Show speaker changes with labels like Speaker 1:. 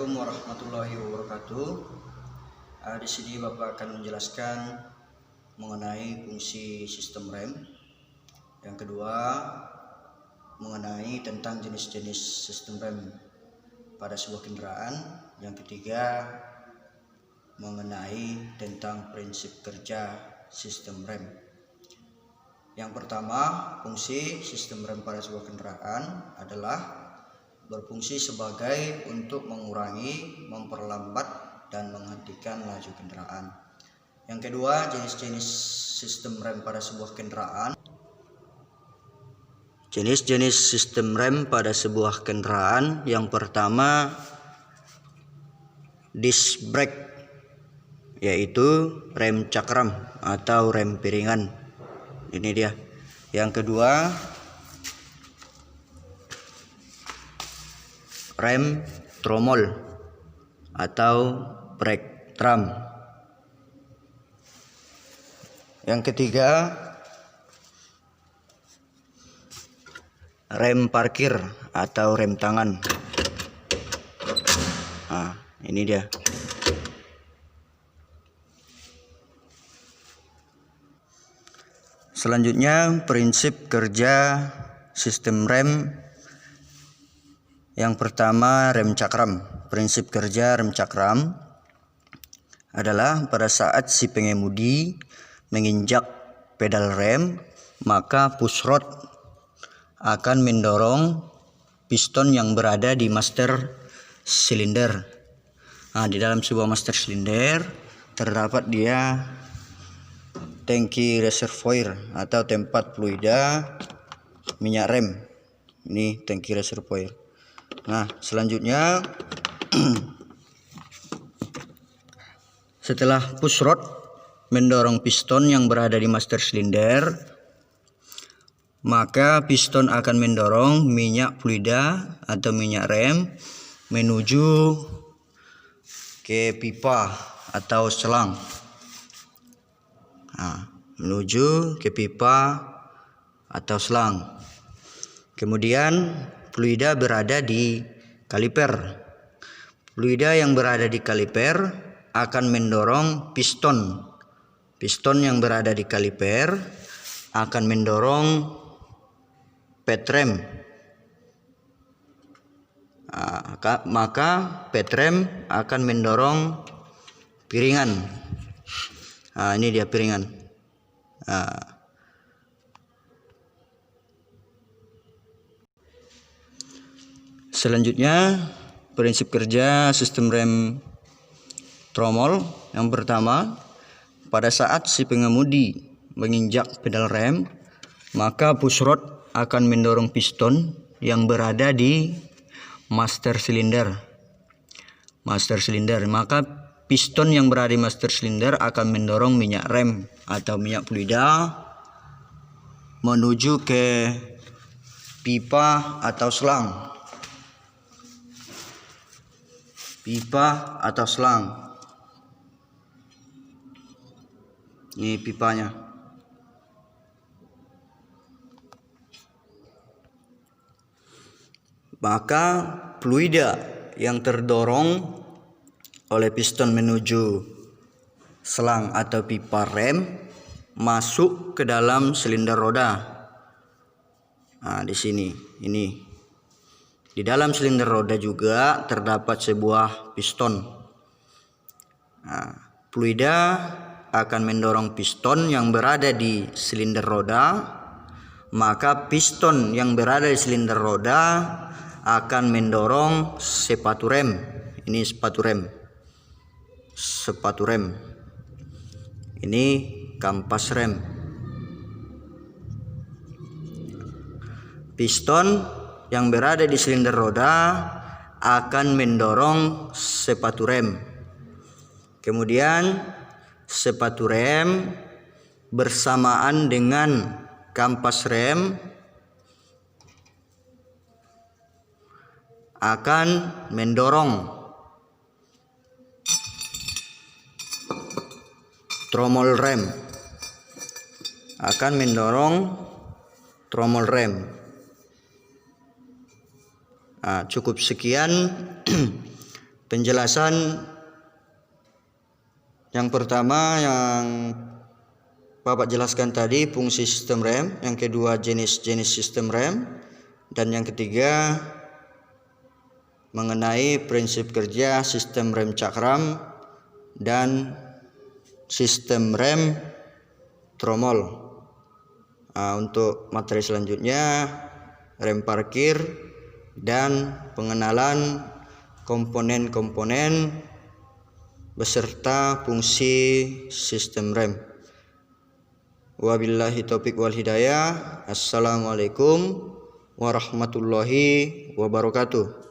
Speaker 1: Assalamualaikum warahmatullahi wabarakatuh. Di sini Bapak akan menjelaskan mengenai fungsi sistem rem. Yang kedua, mengenai tentang jenis-jenis sistem rem pada sebuah kendaraan. Yang ketiga, mengenai tentang prinsip kerja sistem rem. Yang pertama, fungsi sistem rem pada sebuah kendaraan adalah berfungsi sebagai untuk mengurangi, memperlambat, dan menghentikan laju kendaraan. Yang kedua, jenis-jenis sistem rem pada sebuah kendaraan. Jenis-jenis sistem rem pada sebuah kendaraan. Yang pertama, disc brake, yaitu rem cakram atau rem piringan. Ini dia. Yang kedua, rem tromol atau brake drum. Yang ketiga, rem parkir atau rem tangan. Nah, ini dia. Selanjutnya, prinsip kerja sistem rem. Yang pertama, rem cakram. Prinsip kerja rem cakram adalah pada saat si pengemudi menginjak pedal rem, maka push rod akan mendorong piston yang berada di master silinder. Nah, di dalam sebuah master silinder terdapat dia tangki reservoir atau tempat fluida minyak rem. Ini tangki reservoir. Nah, selanjutnya setelah push rod mendorong piston yang berada di master silinder, maka piston akan mendorong minyak fluida atau minyak rem menuju ke pipa atau selang. Nah, menuju ke pipa atau selang. Kemudian fluida berada di kaliper. Fluida yang berada di kaliper akan mendorong piston. Piston yang berada di kaliper akan mendorong pad rem. Maka pad rem akan mendorong piringan. Nah, ini dia piringan. Selanjutnya, prinsip kerja sistem rem tromol. Yang pertama, pada saat si pengemudi menginjak pedal rem, maka push rod akan mendorong piston yang berada di master silinder. Maka piston yang berada di master silinder akan mendorong minyak rem atau minyak fluida menuju ke pipa atau selang. Pipa atau selang. Ini pipanya. Maka fluida yang terdorong oleh piston menuju selang atau pipa rem masuk ke dalam silinder roda. Nah, di sini ini. Di dalam silinder roda juga terdapat sebuah piston. Nah, fluida akan mendorong piston yang berada di silinder roda, maka piston yang berada di silinder roda akan mendorong sepatu rem. Ini sepatu rem. Ini kampas rem. Piston yang berada di silinder roda akan mendorong sepatu rem. Kemudian sepatu rem bersamaan dengan kampas rem akan mendorong tromol rem. Cukup sekian Penjelasan yang pertama yang Bapak jelaskan tadi fungsi sistem rem, yang kedua jenis-jenis sistem rem, dan yang ketiga mengenai prinsip kerja sistem rem cakram dan sistem rem tromol. Untuk materi selanjutnya rem parkir dan pengenalan komponen-komponen beserta fungsi sistem rem. Wabillahi taufiq wal hidayah. Assalamualaikum warahmatullahi wabarakatuh.